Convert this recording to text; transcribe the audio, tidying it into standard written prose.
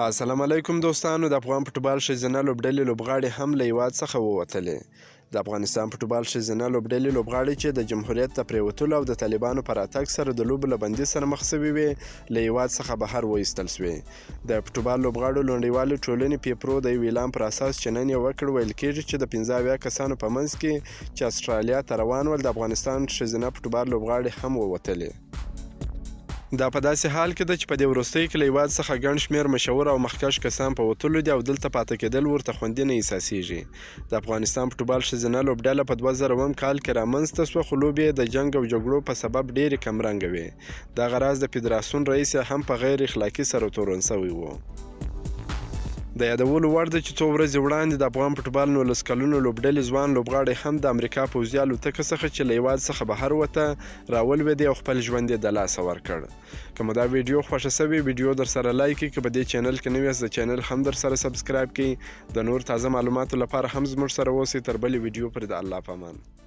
السلام علیکم دوستانو. د افغان فوټبال ښځینه لوبډلې لوبغاړې هم له هیواد څخه ووتلې. د افغانستان فوټبال ښځینه لوبډلې لوبغاړې چې د جمهوریت د پریوتلو او د طالبانو په راتګ سره د لوبو له بندي سره مخ شوې وې له هیواد څخه بهر وایستل شوې. د فوټبال لوبغاړو لنډیوالې ټولنې پیپرو د یو اعلان پر اساس چې نن یې وکړ ویل کېږي چې د 15 کسانو په منځ کې چې استرالیا ته روان ول د افغانستان ښځینه فوټبال لوبغاړې هم ووتلې. دا په داسې حال کې ده چې په دې وروستیو کې له هیواد څخه ګڼ شمېر مشهور او مخکښ کسان په وتلو دي او دلته پاتې کېدل ورته خوندي نه احساسیږي. د افغانستان فوټبال ښځینه لوبډله په 2000 کال کې رامنځته شوه خو لوبې یې د جنګ او جګړو په سبب ډېرې کمرنګه وې. دغه راز د فدراسیون رئیس هم په غیر اخلاقي سره تورن شوی و. د یادولو وړ ده چې څو ورځې وړاندې د افغان فوټبال 19 کلونو لوبډلې ځوان لوبغاړی هم د امریکا پوځي الوتکه څخه چې له هیواد څخه بهر وته راولوېدی او خپل ژوند یې د لاسه ورکړ. که مو دا ویډیو خوښه شوې ویډیو در سره لایک کړئ. که په دې چینل کې نوي یاست د چینل هم در سره سبسکرایب کړئ. د نور تازه معلوماتو لپاره هم زموږ سره اوسئ. تر بلې ویډیو پورې د الله په امان.